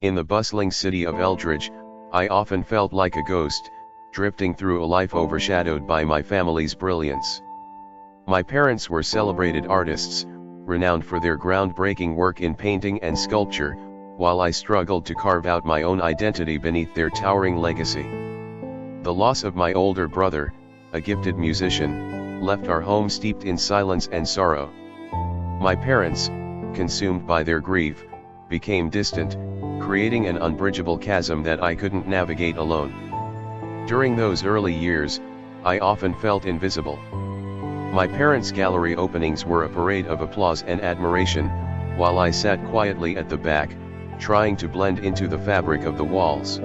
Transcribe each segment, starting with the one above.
In the bustling city of Eldridge, I often felt like a ghost, drifting through a life overshadowed by my family's brilliance. My parents were celebrated artists, renowned for their groundbreaking work in painting and sculpture, while I struggled to carve out my own identity beneath their towering legacy. The loss of my older brother, a gifted musician, left our home steeped in silence and sorrow. My parents, consumed by their grief, became distant, creating an unbridgeable chasm that I couldn't navigate alone. During those early years, I often felt invisible. My parents' gallery openings were a parade of applause and admiration, while I sat quietly at the back, trying to blend into the fabric of the walls.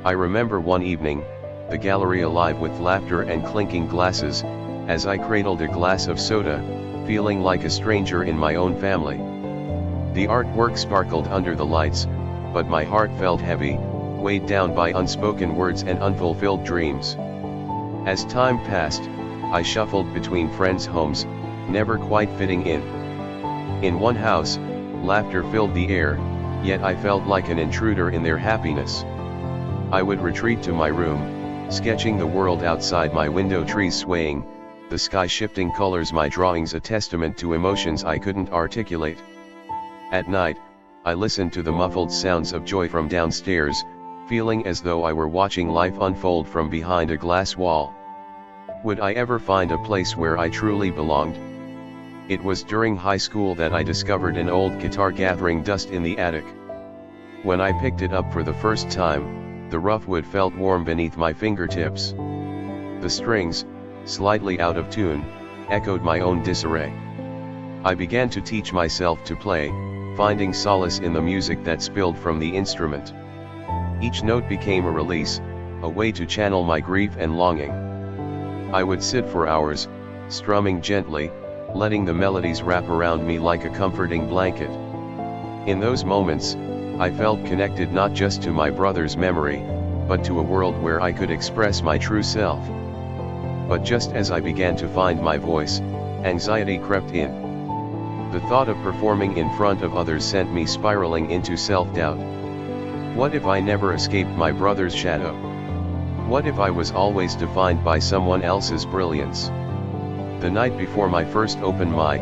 I remember one evening, the gallery alive with laughter and clinking glasses, as I cradled a glass of soda, feeling like a stranger in my own family. The artwork sparkled under the lights, but my heart felt heavy, weighed down by unspoken words and unfulfilled dreams. As time passed, I shuffled between friends' homes, never quite fitting in. In one house, laughter filled the air, yet I felt like an intruder in their happiness. I would retreat to my room, sketching the world outside my window, trees swaying, the sky shifting colors, my drawings a testament to emotions I couldn't articulate. At night, I listened to the muffled sounds of joy from downstairs, feeling as though I were watching life unfold from behind a glass wall. Would I ever find a place where I truly belonged? It was during high school that I discovered an old guitar gathering dust in the attic. When I picked it up for the first time, the rough wood felt warm beneath my fingertips. The strings, slightly out of tune, echoed my own disarray. I began to teach myself to play, finding solace in the music that spilled from the instrument. Each note became a release, a way to channel my grief and longing. I would sit for hours, strumming gently, letting the melodies wrap around me like a comforting blanket. In those moments, I felt connected not just to my brother's memory, but to a world where I could express my true self. But just as I began to find my voice, anxiety crept in. The thought of performing in front of others sent me spiraling into self-doubt. What if I never escaped my brother's shadow? What if I was always defined by someone else's brilliance? The night before my first open mic,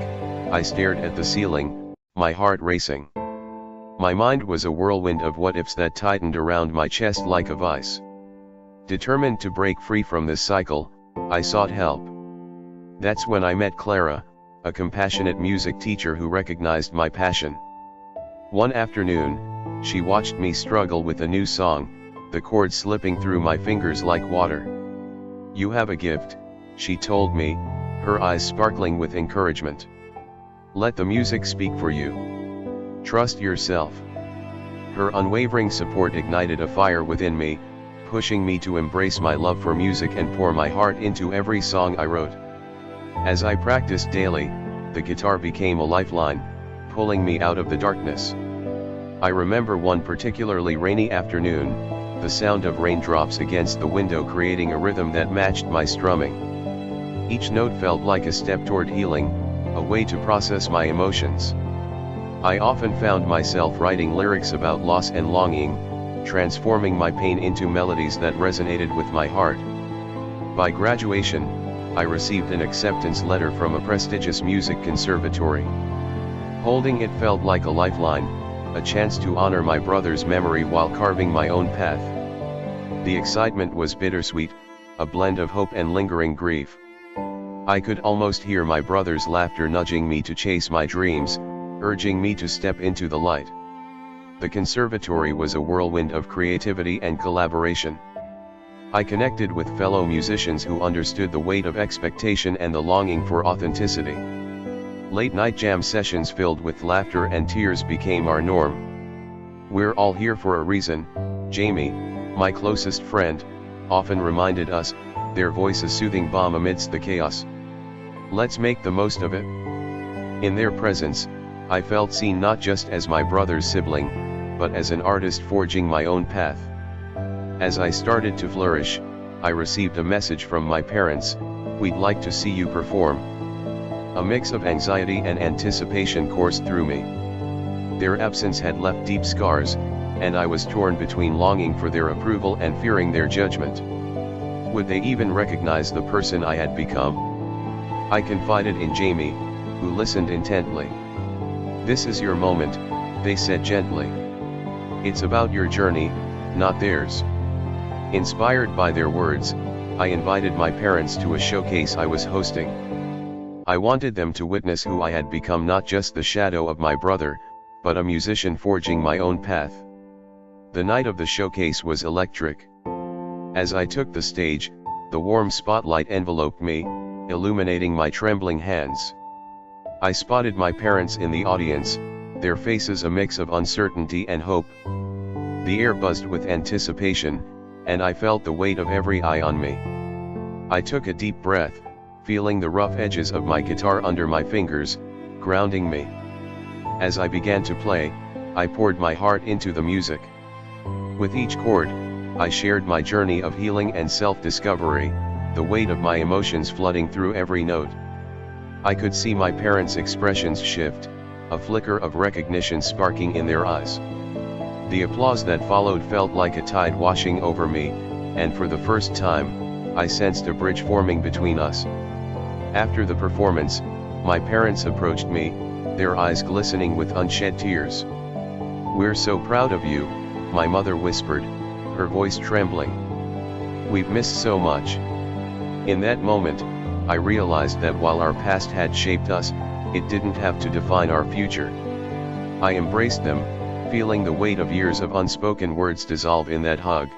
I stared at the ceiling, my heart racing. My mind was a whirlwind of what-ifs that tightened around my chest like a vice. Determined to break free from this cycle, I sought help. That's when I met Clara, a compassionate music teacher who recognized my passion. One afternoon, she watched me struggle with a new song, the chords slipping through my fingers like water. "You have a gift," she told me, her eyes sparkling with encouragement. "Let the music speak for you. Trust yourself." Her unwavering support ignited a fire within me, pushing me to embrace my love for music and pour my heart into every song I wrote. As I practiced daily, the guitar became a lifeline, pulling me out of the darkness. I remember one particularly rainy afternoon, the sound of raindrops against the window creating a rhythm that matched my strumming. Each note felt like a step toward healing, a way to process my emotions. I often found myself writing lyrics about loss and longing, transforming my pain into melodies that resonated with my heart. By graduation, I received an acceptance letter from a prestigious music conservatory. Holding it felt like a lifeline, a chance to honor my brother's memory while carving my own path. The excitement was bittersweet, a blend of hope and lingering grief. I could almost hear my brother's laughter nudging me to chase my dreams, urging me to step into the light. The conservatory was a whirlwind of creativity and collaboration. I connected with fellow musicians who understood the weight of expectation and the longing for authenticity. Late-night jam sessions filled with laughter and tears became our norm. "We're all here for a reason," Jamie, my closest friend, often reminded us, their voice a soothing balm amidst the chaos. "Let's make the most of it." In their presence, I felt seen not just as my brother's sibling, but as an artist forging my own path. As I started to flourish, I received a message from my parents, "We'd like to see you perform." A mix of anxiety and anticipation coursed through me. Their absence had left deep scars, and I was torn between longing for their approval and fearing their judgment. Would they even recognize the person I had become? I confided in Jamie, who listened intently. "This is your moment," they said gently. "It's about your journey, not theirs." Inspired by their words, I invited my parents to a showcase I was hosting. I wanted them to witness who I had become, not just the shadow of my brother, but a musician forging my own path. The night of the showcase was electric. As I took the stage, the warm spotlight enveloped me, illuminating my trembling hands. I spotted my parents in the audience, their faces a mix of uncertainty and hope. The air buzzed with anticipation, and I felt the weight of every eye on me. I took a deep breath, feeling the rough edges of my guitar under my fingers, grounding me. As I began to play, I poured my heart into the music. With each chord, I shared my journey of healing and self-discovery, the weight of my emotions flooding through every note. I could see my parents' expressions shift, a flicker of recognition sparking in their eyes. The applause that followed felt like a tide washing over me, and for the first time, I sensed a bridge forming between us. After the performance, my parents approached me, their eyes glistening with unshed tears. "We're so proud of you," my mother whispered, her voice trembling. "We've missed so much." In that moment, I realized that while our past had shaped us, it didn't have to define our future. I embraced them, feeling the weight of years of unspoken words dissolve in that hug.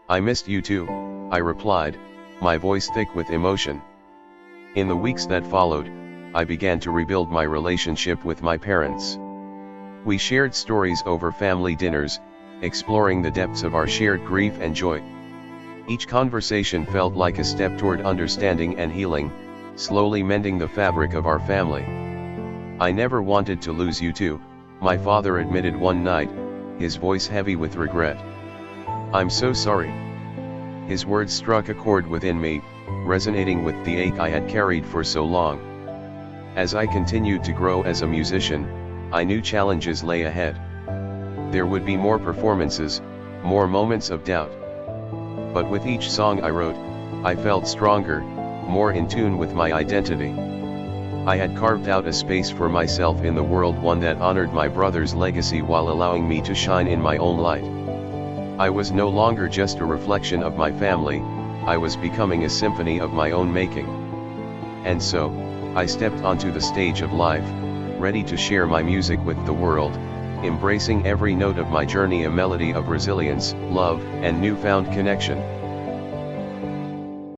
"I missed you too," I replied, my voice thick with emotion. In the weeks that followed, I began to rebuild my relationship with my parents. We shared stories over family dinners, exploring the depths of our shared grief and joy. Each conversation felt like a step toward understanding and healing, slowly mending the fabric of our family. "I never wanted to lose you too," my father admitted one night, his voice heavy with regret. "I'm so sorry." His words struck a chord within me, resonating with the ache I had carried for so long. As I continued to grow as a musician, I knew challenges lay ahead. There would be more performances, more moments of doubt. But with each song I wrote, I felt stronger, more in tune with my identity. I had carved out a space for myself in the world, one that honored my brother's legacy while allowing me to shine in my own light. I was no longer just a reflection of my family, I was becoming a symphony of my own making. And so, I stepped onto the stage of life, ready to share my music with the world, embracing every note of my journey, a melody of resilience, love, and newfound connection.